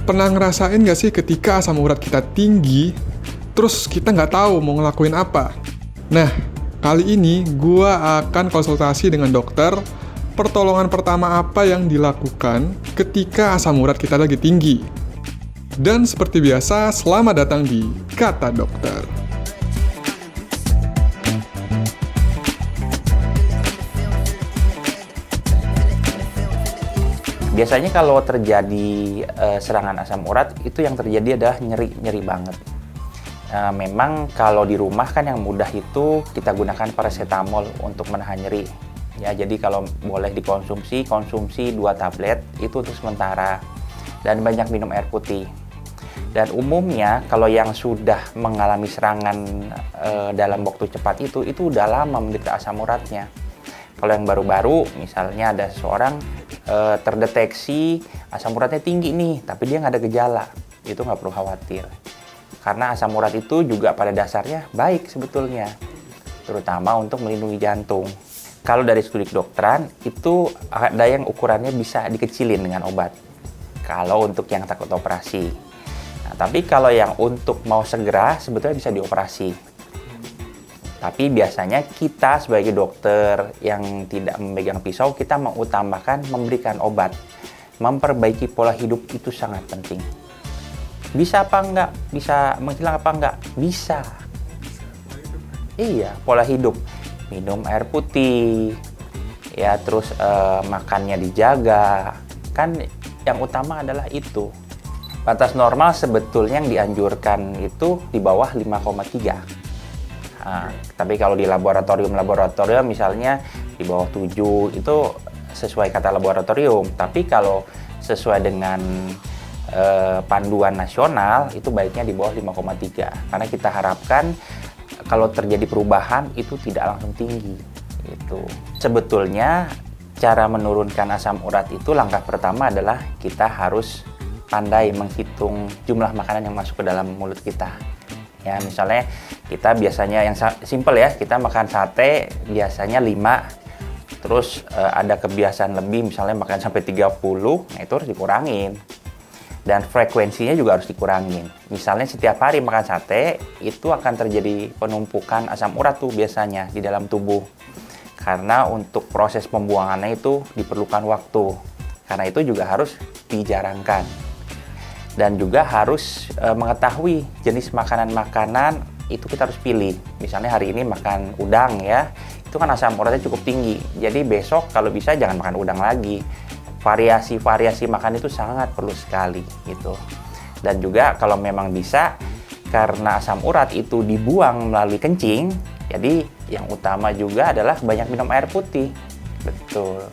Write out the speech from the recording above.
Pernah ngerasain gak sih ketika asam urat kita tinggi, terus kita nggak tahu mau ngelakuin apa? Nah, kali ini gua akan konsultasi dengan dokter. Pertolongan pertama apa yang dilakukan ketika asam urat kita lagi tinggi? Dan seperti biasa, selamat datang di Kata Dokter. Biasanya kalau terjadi serangan asam urat, itu yang terjadi adalah nyeri banget. Memang kalau di rumah kan yang mudah itu kita gunakan paracetamol untuk menahan nyeri. Ya, jadi kalau boleh konsumsi 2 tablet itu untuk sementara. Dan banyak minum air putih. Dan umumnya kalau yang sudah mengalami serangan dalam waktu cepat itu udah lama menderita asam uratnya. Kalau yang baru-baru, misalnya ada seseorang terdeteksi asam uratnya tinggi nih, tapi dia nggak ada gejala, itu nggak perlu khawatir. Karena asam urat itu juga pada dasarnya baik sebetulnya, terutama untuk melindungi jantung. Kalau dari studi kedokteran, itu ada yang ukurannya bisa dikecilin dengan obat. Kalau untuk yang takut operasi. Nah, tapi kalau yang untuk mau segera, sebetulnya bisa dioperasi. Tapi biasanya kita sebagai dokter yang tidak memegang pisau, kita mengutamakan memberikan obat. Memperbaiki pola hidup itu sangat penting. Bisa apa enggak? Bisa menghilang apa enggak? Bisa. Iya, pola hidup. Minum air putih, ya terus makannya dijaga. Kan yang utama adalah itu. Batas normal sebetulnya yang dianjurkan itu di bawah 5,3. Nah, tapi kalau di laboratorium misalnya di bawah 7 itu sesuai kata laboratorium. Tapi kalau sesuai dengan panduan nasional itu baiknya di bawah 5,3. Karena kita harapkan kalau terjadi perubahan itu tidak langsung tinggi. Itu. Sebetulnya cara menurunkan asam urat itu langkah pertama adalah kita harus pandai menghitung jumlah makanan yang masuk ke dalam mulut kita. Ya, misalnya kita biasanya yang simple ya, kita makan sate biasanya 5, terus ada kebiasaan lebih misalnya makan sampai 30, nah itu harus dikurangin. Dan frekuensinya juga harus dikurangin. Misalnya setiap hari makan sate, itu akan terjadi penumpukan asam urat tuh biasanya di dalam tubuh. Karena untuk proses pembuangannya itu diperlukan waktu. Karena itu juga harus dijarangkan. Dan juga harus mengetahui jenis makanan-makanan itu kita harus pilih. Misalnya hari ini makan udang ya, itu kan asam uratnya cukup tinggi. Jadi besok kalau bisa jangan makan udang lagi. Variasi makan itu sangat perlu sekali gitu. Dan juga kalau memang bisa, karena asam urat itu dibuang melalui kencing, jadi yang utama juga adalah banyak minum air putih. Betul.